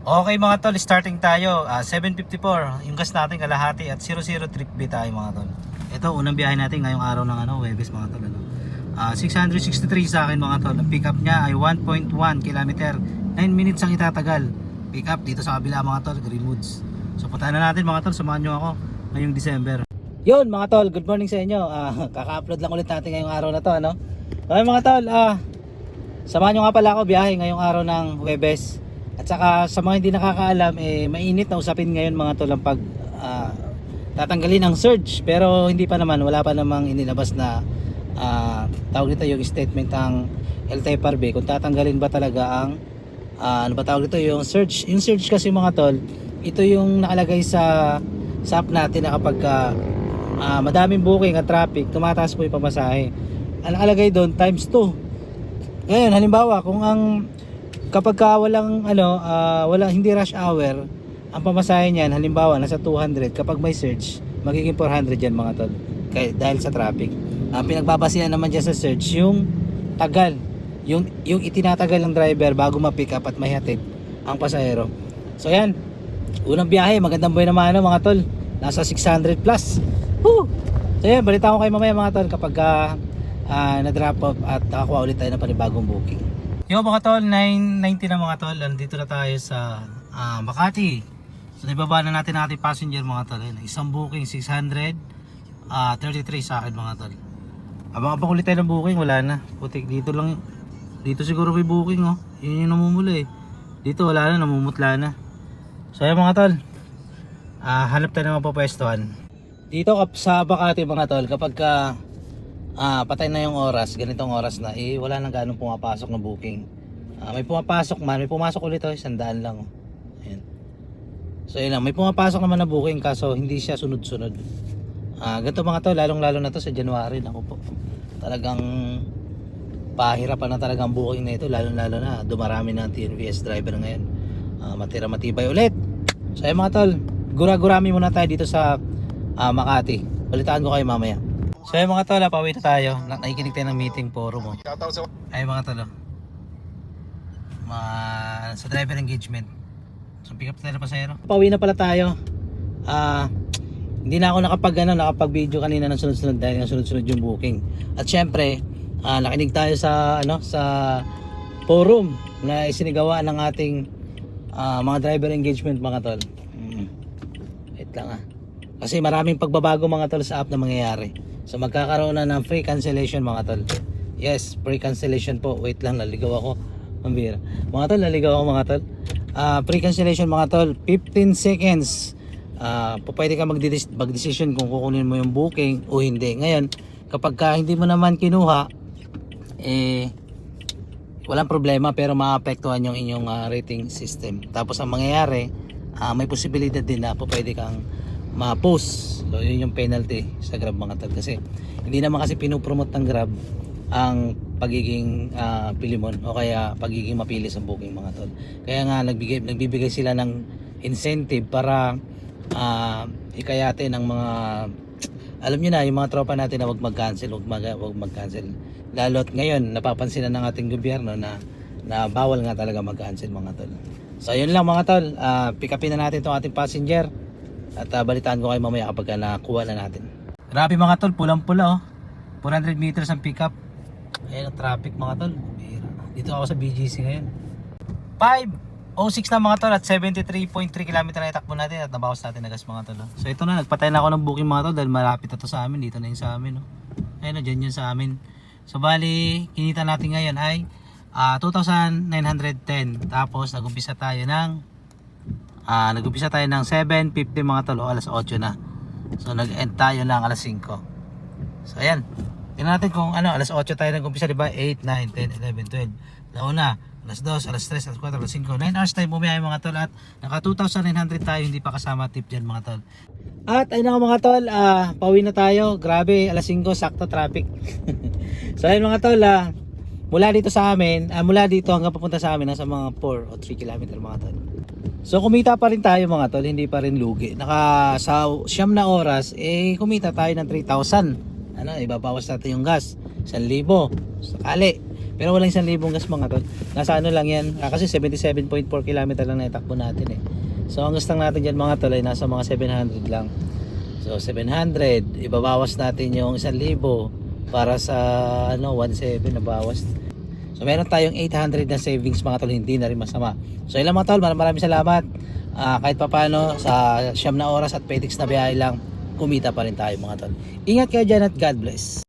Okay mga tol, starting tayo. 7:54 yung gas natin kalahati at 00 trip B tayo mga tol. Ito unang biyahe natin ngayong araw ng Huwebes mga tol. 663 sa akin mga tol. Ang pick up niya ay 1.1 kilometer. 9 minutes ang itatagal. Pick up dito sa kabila mga tol, Greenwoods. So puntahan na natin mga tol, samahan nyo ako ngayong December. Yun mga tol, good morning sa inyo. Kaka-upload lang ulit natin ngayong araw na to, ano. Okay mga tol, samahan nyo nga pala ako biyahe ngayong araw ng Huwebes. At saka sa mga hindi nakakaalam, mainit na usapin ngayon mga tol ang pag tatanggalin ang surge. Pero hindi pa naman, wala pa namang inilabas na tawag nito yung statement ng LTFRB kung tatanggalin ba talaga ang ano ba tawag nito yung surge. Yung surge kasi mga tol, ito yung nakalagay sa app natin na kapag madaming booking at traffic, tumataas po yung pamasahe. Ang nakalagay doon times 2. Ngayon halimbawa kung kapag walang hindi rush hour, ang pamasahe niyan halimbawa nasa 200, kapag may surge magiging 400 yan mga tol. Dahil sa traffic. Ang pinagbabasihan naman diyan sa surge yung tagal, yung itinatagal ng driver bago ma-pick up at mahihatid ang pasahero. So yan, unang biyahe, magandang buhay naman mga tol. Nasa 600 plus. Woo! So yan, balita ko kayo mamaya mga tol kapag na-drop off at nakakuha ulit tayo ng panibagong booking. Yo mga tol, 9:90 na mga tol. Nandito na tayo sa Makati. So nababa na natin ang ating passenger mga tol. Isang booking 633 sa akin mga tol. Abang-abang ulit tayo ng booking, wala na. Putik dito lang. Dito siguro may booking oh. Yun yung namumula eh. Dito wala na, namumutla na. So ayun mga tol. Hanap tayo ng mapapwestuhan. Dito sa Makati mga tol, kapag patay na yung oras, ganitong oras na, wala nang ganong pumapasok na booking. May pumapasok man, may pumasok ulit 100 lang. Ayan. So yun lang, may pumapasok naman na booking kaso hindi siya sunod-sunod. Ganito mga to, lalong-lalo na to sa January, ako po. Talagang pahirapan na talagang booking na ito, lalong-lalo na dumarami na ang TNVS driver ngayon. Matibay ulit. So ayun mga tol, gura-gurami muna tayo dito sa Makati. Balitaan ko kayo mamaya. So yung mga tol, pauwi na tayo. Nakikinig tayo ng meeting forum oh. Ay mga tol sa driver engagement. So pick up tayo na pasahero. Pauwi na pala tayo. Hindi na ako nakapag video kanina ng sunod-sunod dahil ng sunod-sunod yung booking. At syempre, nakinig tayo sa forum na isinigawa ng ating mga driver engagement mga tol. Wait lang kasi maraming pagbabago mga tol sa app na mangyayari. So magkakaroon na ng free cancellation mga tol. Yes, free cancellation po. Wait lang, naligaw ako. Mambira. Mga tol, naligaw ako mga tol. Free cancellation mga tol, 15 seconds. Pwede ka mag-decision kung kukunin mo yung booking o hindi. Ngayon, kapag hindi mo naman kinuha, walang problema pero maapektuhan yung inyong rating system. Tapos ang mangyayari, may posibilidad din na pwede kang ma-post. So yun yung penalty sa Grab mga tol. Kasi hindi naman kasi pinopromote ng Grab ang pagiging pilimon o kaya pagiging mapili sa booking mga tol. Kaya nga nagbibigay sila ng incentive para hikayatin ng mga, alam nyo na, yung mga tropa natin na wag mag-cancel. Lalo't ngayon napapansin na ng ating gobyerno na bawal nga talaga mag-cancel mga tol. So yun lang mga tol, pick upin na natin itong ating passenger at balitaan ko kayo mamaya kapag nakuha na natin. Grabe mga tol, pulang-pula oh. 400 meters ang pick up. Ayan ang traffic mga tol. Dito ako sa BGC ngayon. 5:06 na mga tol at 73.3 km na itakbo natin at nabawas natin na gas mga tol. So ito na, nagpatay na ako ng booking mga tol dahil malapit na to sa amin. Dito na yung sa amin oh. Ayun oh, dyan yun sa amin. So bali, kinita natin ngayon ay 2,910. Tapos nag-umpisa tayo ng 7:50 mga tol o alas 8 na. So nag-end tayo lang alas 5. So ayan. Tingnan natin kung alas 8 tayo nag-umpisa, di ba? 8, 9, 10, 11, 12. Launa, alas 2, alas 3, alas 4, alas 5. 9 hours tayo bumiyahe mga tol at naka 2,900 tayo, hindi pa kasama tip dyan mga tol. At ayun na mga tol, pauwi na tayo. Grabe, alas 5 sakto traffic. So ayun mga tol, mula dito sa amin, mula dito hanggang papunta sa amin nasa mga 4 o 3 km mga tol. So kumita pa rin tayo mga tol, hindi pa rin lugi. Sa 9 na oras, kumita tayo ng 3,000. Ibabawas natin yung gas, 1,000 sakali. Pero walang 1,000 gas mga tol. Nasa ano lang yan, kasi 77.4 km lang na itakbo natin eh. So ang gusto natin dyan mga tol ay nasa mga 700 lang. So 700, ibabawas natin yung 1,000 para sa ano 1,700 na bawas. So meron tayong 800 na savings mga tol, hindi na rin masama. So ilang mga tol, maraming salamat. Kahit papano sa 9 na oras at petiks na biyahe lang, kumita pa rin tayo mga tol. Ingat kayo dyan at God bless.